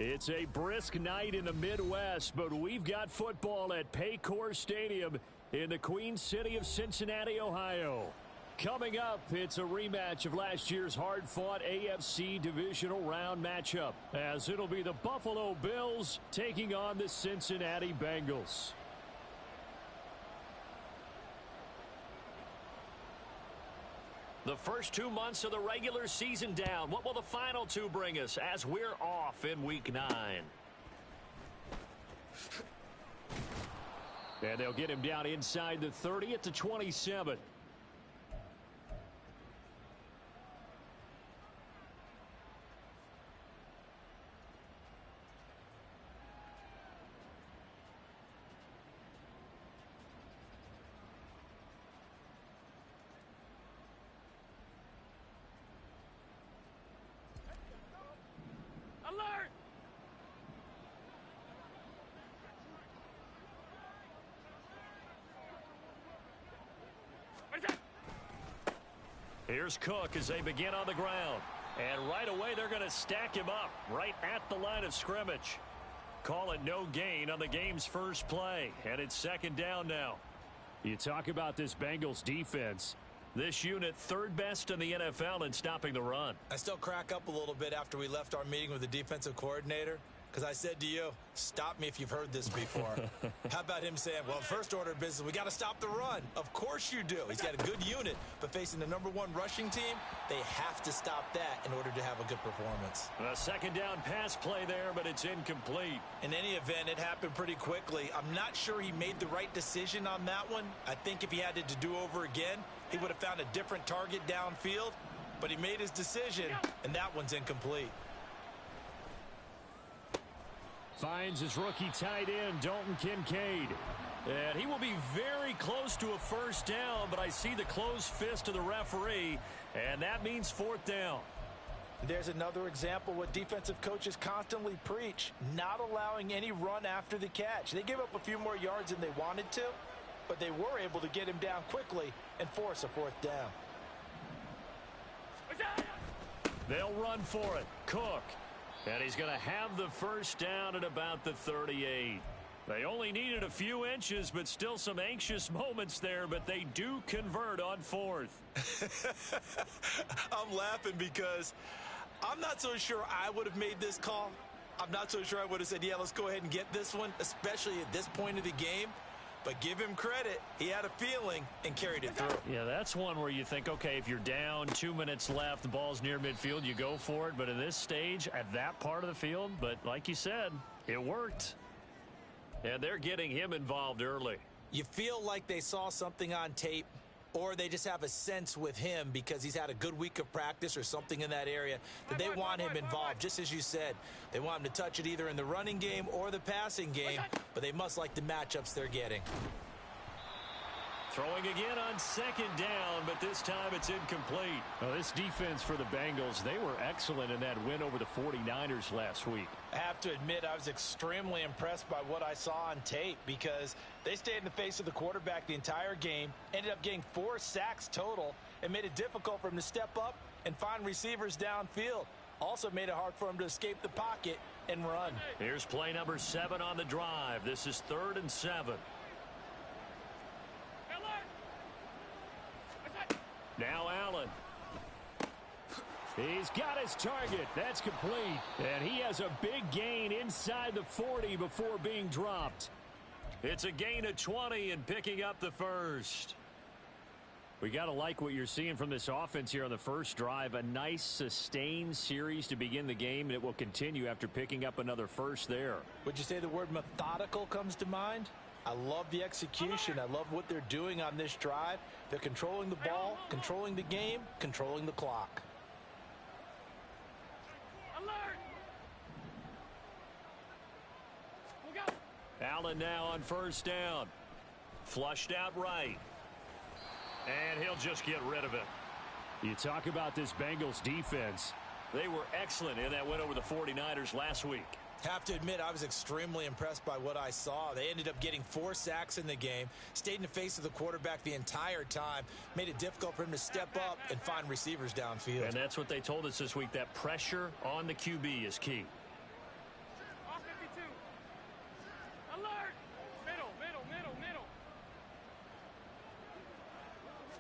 It's a brisk night in the Midwest, but we've got football at Paycor Stadium in the Queen City of Cincinnati, Ohio. Coming up, it's a rematch of last year's hard-fought AFC divisional round matchup, as it'll be the Buffalo Bills taking on the Cincinnati Bengals. The first 2 months of the regular season down. What will the final two bring us as we're off in Week 9? And they'll get him down inside the 30 at the 27. Alert! Here's Cook as they begin on the ground. And right away, they're going to stack him up right at the line of scrimmage. Call it no gain on the game's first play. And it's second down now. You talk about this Bengals defense. This unit third best in the NFL in stopping the run. I still crack up a little bit after we left our meeting with the defensive coordinator, because I said to you, stop me if you've heard this before. How about him saying, well, first order of business, we got to stop the run. Of course you do. He's got a good unit, but facing the #1 rushing team, they have to stop that in order to have a good performance. A second down pass play there, but it's incomplete. In any event, it happened pretty quickly. I'm not sure he made the right decision on that one. I think if he had to do over again, he would have found a different target downfield, but he made his decision, and that one's incomplete. Finds his rookie tight end, Dalton Kincaid. And he will be very close to a first down, but I see the closed fist of the referee, and that means fourth down. There's another example what defensive coaches constantly preach, not allowing any run after the catch. They gave up a few more yards than they wanted to, but they were able to get him down quickly and force a fourth down. They'll run for it. Cook. And he's going to have the first down at about the 38. They only needed a few inches, but still some anxious moments there, but they do convert on fourth. I'm laughing because I'm not so sure I would have made this call. I'm not so sure I would have said, yeah, let's go ahead and get this one, especially at this point of the game. But give him credit. He had a feeling and carried it through. Yeah, that's one where you think, okay, if you're down, 2 minutes left, the ball's near midfield, you go for it. But in this stage, at that part of the field, but like you said, it worked. And they're getting him involved early. You feel like they saw something on tape, or they just have a sense with him because he's had a good week of practice or something in that area that they want him involved, just as you said. They want him to touch it either in the running game or the passing game, but they must like the matchups they're getting. Throwing again on second down, but this time it's incomplete. Well, this defense for the Bengals, they were excellent in that win over the 49ers last week. I have to admit, I was extremely impressed by what I saw on tape because they stayed in the face of the quarterback the entire game, ended up getting 4 sacks total, and made it difficult for him to step up and find receivers downfield. Also made it hard for him to escape the pocket and run. Here's play number 7 on the drive. This is 3rd and 7. Now Allen. He's got his target. That's complete. And he has a big gain inside the 40 before being dropped. It's a gain of 20 and picking up the first. We got to like what you're seeing from this offense here on the first drive. A nice sustained series to begin the game, and it will continue after picking up another first there. Would you say the word methodical comes to mind? I love the execution. I love what they're doing on this drive. They're controlling the ball, controlling the game, controlling the clock. Alert! Allen now on first down. Flushed out right. And he'll just get rid of it. You talk about this Bengals defense. They were excellent in that win over the 49ers last week. Have to admit, I was extremely impressed by what I saw. They ended up getting 4 sacks in the game, stayed in the face of the quarterback the entire time, made it difficult for him to step up and find receivers downfield. And that's what they told us this week, that pressure on the QB is key. Alert! Middle.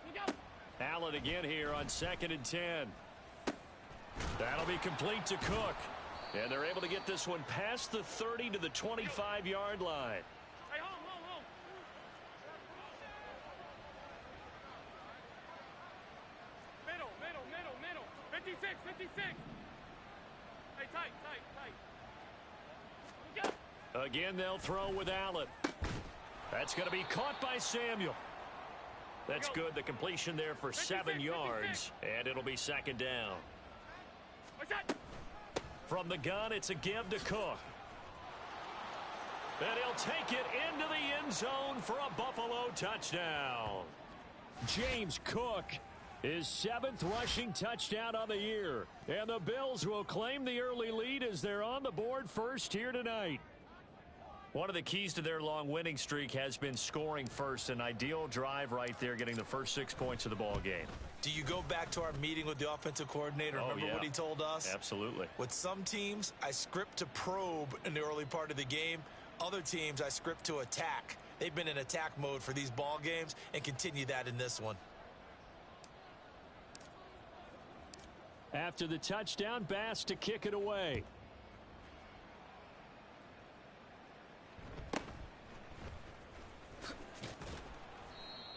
You go. Allen again here on 2nd and 10. That'll be complete to Cook. And they're able to get this one past the 30 to the 25-yard line. Hey, home. Middle. 56. Hey, tight. You go. Again, they'll throw with Allen. That's going to be caught by Samuel. That's good. The completion there for 7 yards. And it'll be 2nd down. What's that? From the gun, it's a give to Cook. And he'll take it into the end zone for a Buffalo touchdown. James Cook, his 7th rushing touchdown on the year. And the Bills will claim the early lead as they're on the board first here tonight. One of the keys to their long winning streak has been scoring first. An ideal drive right there, getting the first 6 points of the ball game. Do you go back to our meeting with the offensive coordinator? Remember what he told us? Absolutely. With some teams, I script to probe in the early part of the game. Other teams, I script to attack. They've been in attack mode for these ball games and continue that in this one. After the touchdown, Bass to kick it away.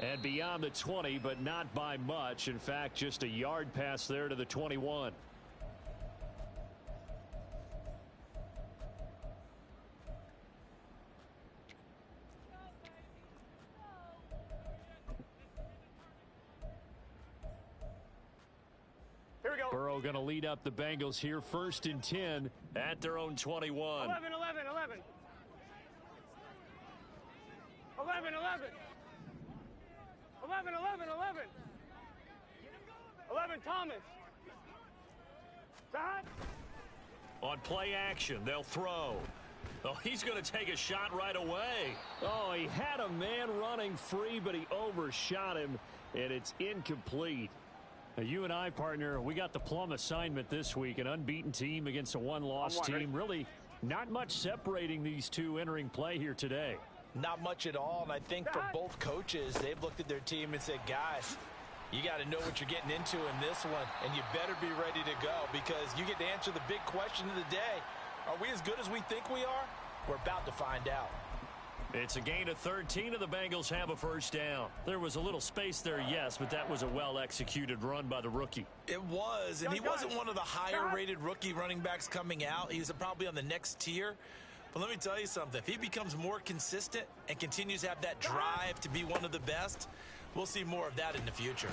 And beyond the 20, but not by much. In fact, just a yard pass there to the 21. Here we go. Burrow going to lead up the Bengals here, 1st and 10 at their own 21. 11. 11, Thomas. That. On play action, they'll throw. Oh, he's going to take a shot right away. Oh, he had a man running free, but he overshot him, and it's incomplete. Now, you and I, partner, we got the plum assignment this week, an unbeaten team against a one-loss team. Really not much separating these two entering play here today. Not much at all, and I think for both coaches, they've looked at their team and said, guys, you got to know what you're getting into in this one, and you better be ready to go because you get to answer the big question of the day. Are we as good as we think we are? We're about to find out. It's a gain of 13, and the Bengals have a first down. There was a little space there, yes, but that was a well-executed run by the rookie. It was, and he wasn't one of the higher-rated rookie running backs coming out. He was probably on the next tier. But let me tell you something. If he becomes more consistent and continues to have that drive to be one of the best, we'll see more of that in the future.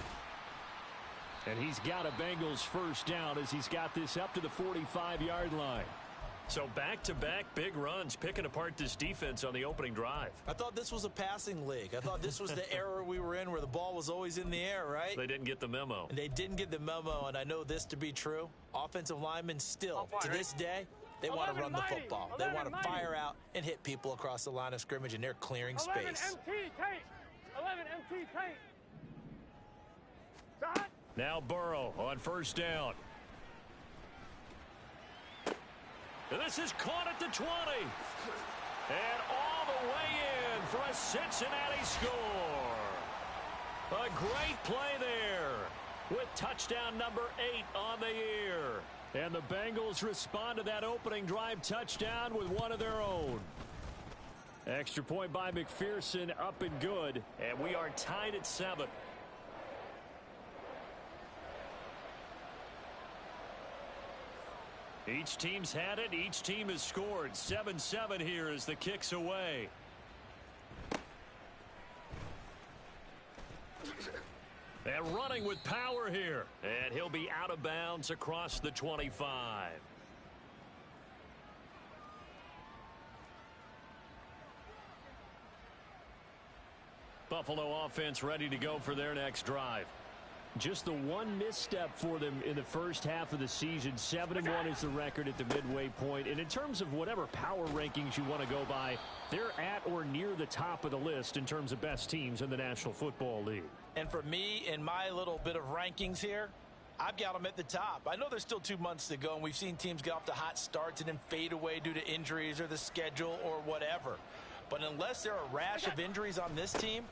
And he's got a Bengals first down as he's got this up to the 45-yard line. So back-to-back big runs, picking apart this defense on the opening drive. I thought this was a passing league. I thought this was the era we were in where the ball was always in the air, right? They didn't get the memo. And they didn't get the memo, and I know this to be true. Offensive linemen still, to this day, they want to run the football. They want to fire out and hit people across the line of scrimmage, and they're clearing space. 11 MT tape. 11 MT tape. Shot. Now Burrow on first down. And this is caught at the 20. And all the way in for a Cincinnati score. A great play there with touchdown number 8 on the year. And the Bengals respond to that opening drive touchdown with one of their own. Extra point by McPherson, up and good. And we are tied at 7. Each team's had it. Each team has scored. 7-7 here as the kick's away. And running with power here. And he'll be out of bounds across the 25. Buffalo offense ready to go for their next drive. Just the one misstep for them in the first half of the season. 7-1 is the record at the midway point. And in terms of whatever power rankings you want to go by, they're at or near the top of the list in terms of best teams in the National Football League. And for me, in my little bit of rankings here, I've got them at the top. I know there's still 2 months to go, and we've seen teams get off to hot starts and then fade away due to injuries or the schedule or whatever. But unless there are a rash of injuries on this team,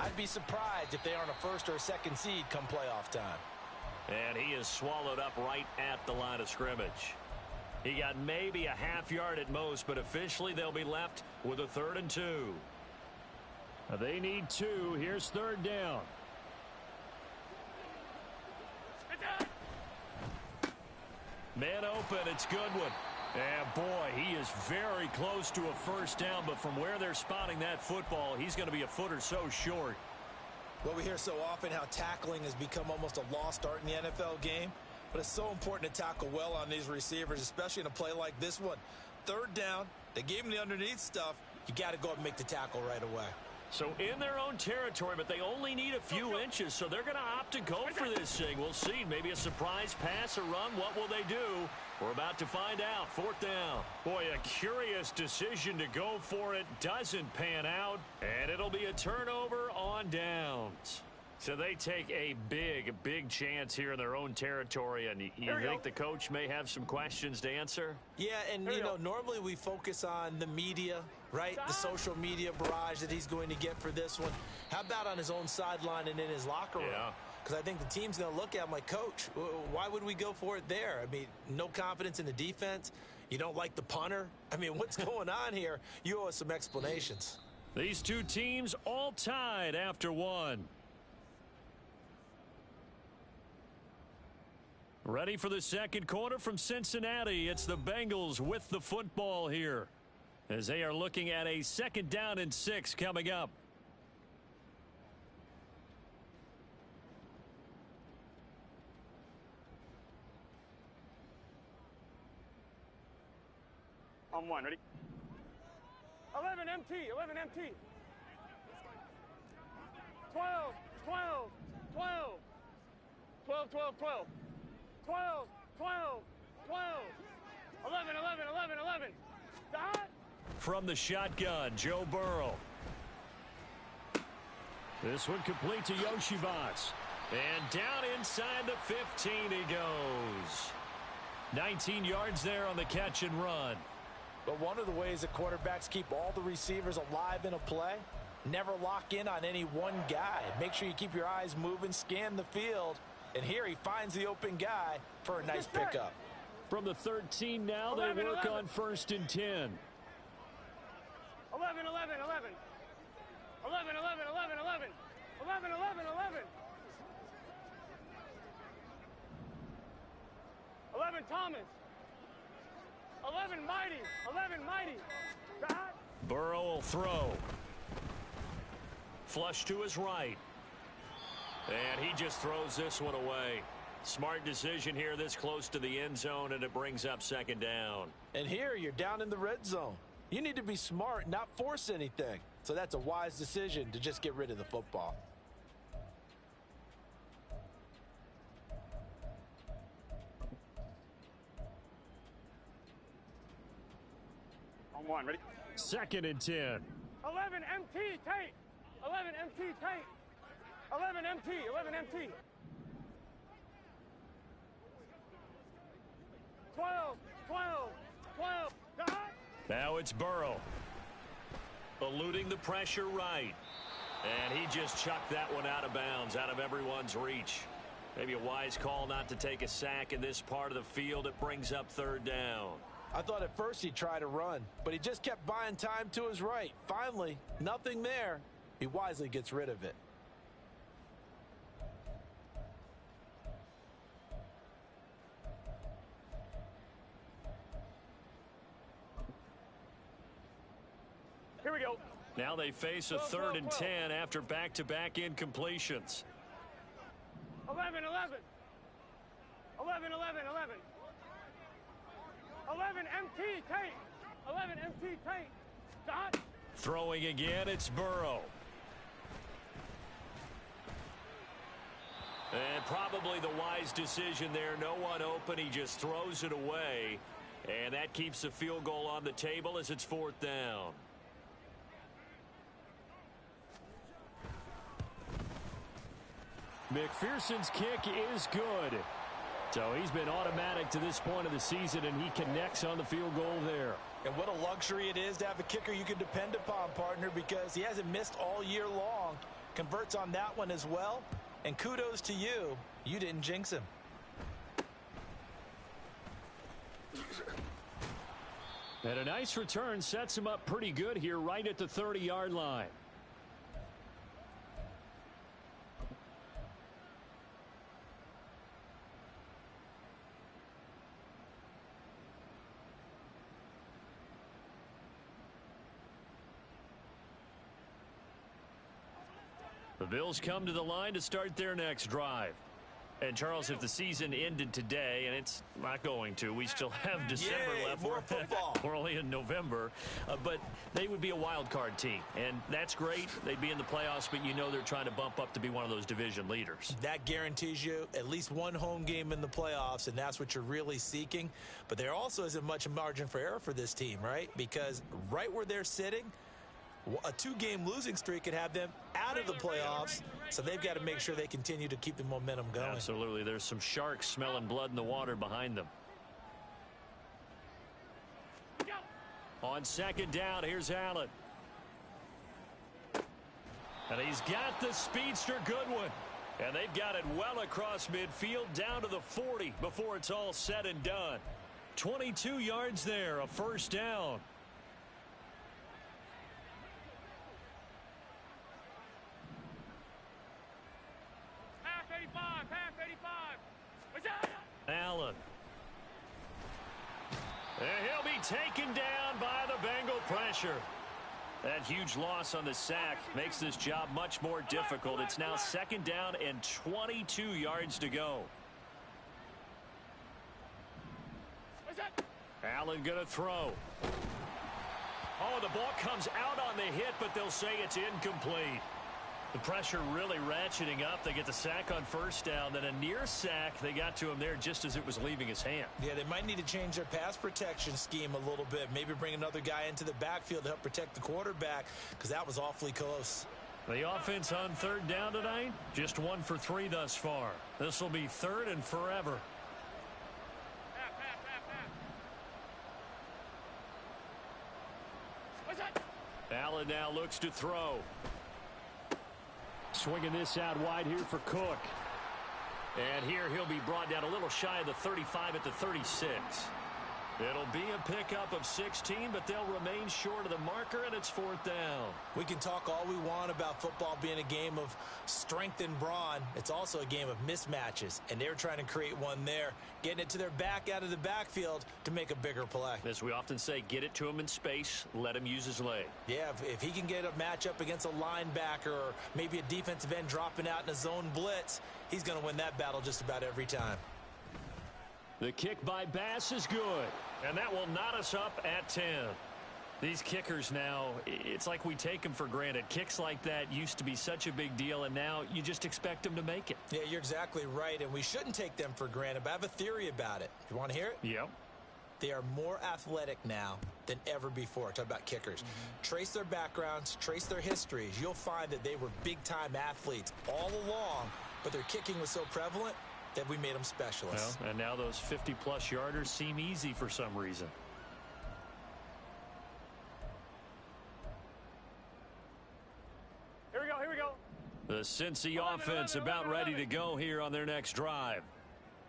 I'd be surprised if they aren't a first or a second seed come playoff time. And he is swallowed up right at the line of scrimmage. He got maybe a half yard at most, but officially they'll be left with a 3rd and 2. They need 2. Here's 3rd down. Man open, it's Goodwin. And boy, he is very close to a first down, but from where they're spotting that football, he's going to be a foot or so short. Well, we hear so often how tackling has become almost a lost art in the NFL game, but it's so important to tackle well on these receivers, especially in a play like this one. 3rd down, they gave him the underneath stuff. You got to go up and make the tackle right away. So in their own territory, but they only need a few inches, so they're going to opt to go for this thing. We'll see. Maybe a surprise pass or run. What will they do? We're about to find out. 4th down. Boy, a curious decision to go for it. Doesn't pan out, and it'll be a turnover on downs. So they take a big chance here in their own territory, and you think the coach may have some questions to answer? Yeah, and, you know, normally we focus on the media, right? The social media barrage that he's going to get for this one. How about on his own sideline and in his locker room? Yeah. Because I think the team's going to look at him like, Coach, why would we go for it there? I mean, no confidence in the defense. You don't like the punter? I mean, what's going on here? You owe us some explanations. These two teams all tied after 1. Ready for the second quarter from Cincinnati. It's the Bengals with the football here as they are looking at a 2nd down and 6 coming up. On 1, ready? 11 MT, 11 MT. 12, 12, 12. 12, 12, 12. 12, 12, 12. 11, 11, 11, 11. Dot. From the shotgun, Joe Burrow. This one complete to Yoshibats. And down inside the 15 he goes. 19 yards there on the catch and run. But one of the ways that quarterbacks keep all the receivers alive in a play, never lock in on any one guy. Make sure you keep your eyes moving, scan the field. And here he finds the open guy for a nice pickup. From the 13 now, they work on 1st and 10. 11, 11, 11. 11, 11, 11, 11. 11, 11, 11. 11 Thomas. 11 Mighty. 11 Mighty. Dot. Burrow will throw. Flush to his right. And he just throws this one away. Smart decision here this close to the end zone, and it brings up 2nd down. And here you're down in the red zone. You need to be smart, not force anything. So that's a wise decision to just get rid of the football. On 1, ready? 2nd and 10. 11 MT Tate. 11 MT Tate. 11 MT. 11 MT. 12, 12, 12. Dot. Now it's Burrow. Eluding the pressure right. And he just chucked that one out of bounds, out of everyone's reach. Maybe a wise call not to take a sack in this part of the field. It brings up 3rd down. I thought at first he'd try to run, but he just kept buying time to his right. Finally, nothing there. He wisely gets rid of it. Here we go. Now they face a 3rd and 10 after back-to-back incompletions. 11, 11. 11, 11, 11. 11 MT Tate. 11 MT Tate. Dot. Throwing again, it's Burrow. And probably the wise decision there. No one open. He just throws it away. And that keeps the field goal on the table as it's 4th down. McPherson's kick is good. So he's been automatic to this point of the season, and he connects on the field goal there. And what a luxury it is to have a kicker you can depend upon, partner, because he hasn't missed all year long. Converts on that one as well. And kudos to you. You didn't jinx him. And a nice return sets him up pretty good here right at the 30-yard line. The Bills come to the line to start their next drive. And, Charles, if the season ended today, and it's not going to, we still have December left. More football. We're only in November. But they would be a wild card team. And that's great. They'd be in the playoffs, but you know they're trying to bump up to be one of those division leaders. That guarantees you at least one home game in the playoffs, and that's what you're really seeking. But there also isn't much margin for error for this team, right? Because right where they're sitting, a 2-game losing streak could have them out of the playoffs, so they've got to make sure they continue to keep the momentum going. Absolutely. There's some sharks smelling blood in the water behind them. On second down, here's Allen. And he's got the speedster Goodwin. And they've got it well across midfield down to the 40 before it's all said and done. 22 yards there, a first down. Allen. And he'll be taken down by the Bengal pressure. That huge loss on the sack makes this job much more difficult. It's now second down and 22 yards to go. Allen going to throw. Oh, the ball comes out on the hit, but they'll say it's incomplete. The pressure really ratcheting up. They get the sack on first down, then a near sack. They got to him there just as it was leaving his hand. Yeah, they might need to change their pass protection scheme a little bit. Maybe bring another guy into the backfield to help protect the quarterback, because that was awfully close. The offense on third down tonight, just 1 for 3 thus far. This will be third and forever. Allen now looks to throw. Swinging this out wide here for Cook. And here he'll be brought down a little shy of the 35 at the 36. It'll be a pickup of 16, but they'll remain short of the marker, and it's fourth down. We can talk all we want about football being a game of strength and brawn. It's also a game of mismatches, and they're trying to create one there, getting it to their back out of the backfield to make a bigger play. As we often say, get it to him in space, let him use his leg. Yeah, if he can get a matchup against a linebacker or maybe a defensive end dropping out in a zone blitz, he's going to win that battle just about every time. The kick by Bass is good, and that will knot us up at 10. These kickers now, it's like we take them for granted. Kicks like that used to be such a big deal, and now you just expect them to make it. Yeah, you're exactly right, and we shouldn't take them for granted, but I have a theory about it. You want to hear it? Yep. They are more athletic now than ever before. Talk about kickers. Trace their backgrounds, trace their histories. You'll find that they were big-time athletes all along, but their kicking was so prevalent that we made them specialists. Well, and now those 50-plus yarders seem easy for some reason. Here we go, here we go. The Cincy offense about ready to go here on their next drive.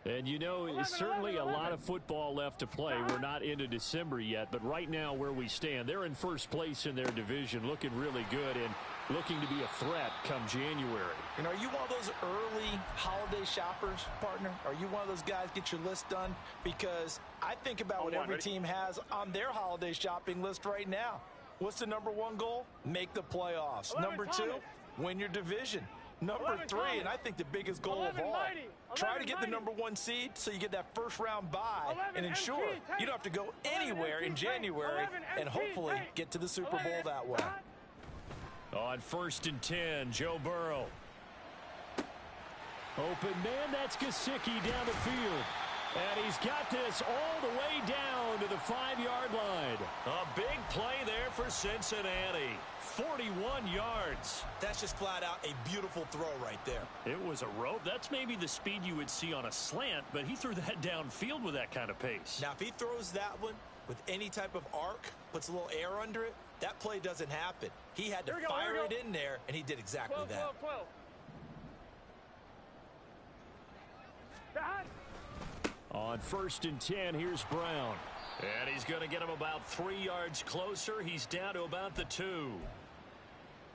And you know, certainly a lot of football left to play. We're not into December yet, but right now where we stand, they're in first place in their division, looking really good and looking to be a threat come January. And are you one of those early holiday shoppers, partner? Are you one of those guys get your list done? Because I think about what every team has on their holiday shopping list right now. What's the number one goal? Make the playoffs. Number two, win your division. Number three, and I think the biggest goal of all, try to get the number one seed so you get that first round bye and ensure you don't have to go anywhere in January and hopefully get to the Super Bowl that way. On 1st and 10, Joe Burrow. Open man, that's Gesicki down the field. And he's got this all the way down to the 5-yard line. A big play there for Cincinnati. 41 yards. That's just flat out a beautiful throw right there. It was a rope. That's maybe the speed you would see on a slant, but he threw that downfield with that kind of pace. Now, if he throws that one with any type of arc, puts a little air under it, that play doesn't happen. He had to fire it in there, and he did exactly 12, that. 12, 12. On 1st and 10, here's Brown. And he's going to get him about 3 yards closer. He's down to about the 2.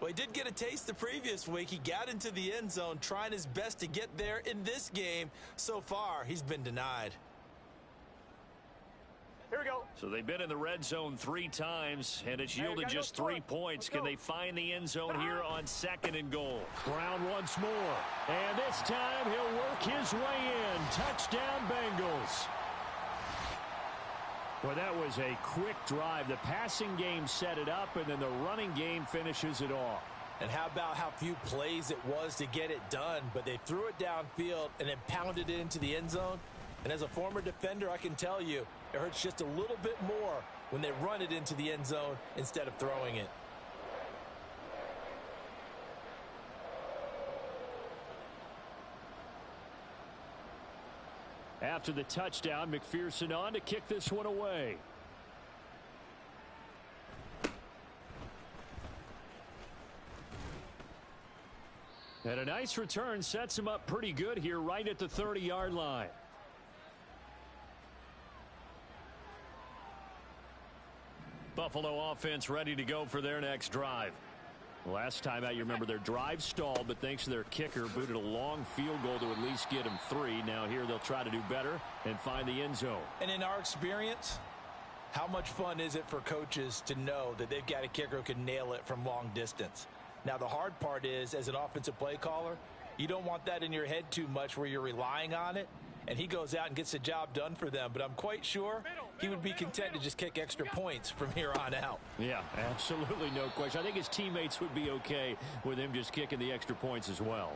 Well, he did get a taste the previous week. He got into the end zone trying his best to get there in this game. So far, he's been denied. Here we go. So they've been in the red zone 3 times, and it's yielded just 3 points. Can they find the end zone here on 2nd and goal? Brown once more. And this time he'll work his way in. Touchdown, Bengals. Well, that was a quick drive. The passing game set it up, and then the running game finishes it off. And how about how few plays it was to get it done, but they threw it downfield and then pounded it into the end zone. And as a former defender, I can tell you, it hurts just a little bit more when they run it into the end zone instead of throwing it. After the touchdown, McPherson on to kick this one away. And a nice return sets him up pretty good here right at the 30-yard line. Buffalo offense ready to go for their next drive. Last time out, you remember their drive stalled, but thanks to their kicker, booted a long field goal to at least get them 3. Now here they'll try to do better and find the end zone. And in our experience, how much fun is it for coaches to know that they've got a kicker who can nail it from long distance? Now, the hard part is, as an offensive play caller, you don't want that in your head too much where you're relying on it, and he goes out and gets the job done for them. But I'm quite sure he would be content to just kick extra points from here on out. Yeah, absolutely no question. I think his teammates would be okay with him just kicking the extra points as well.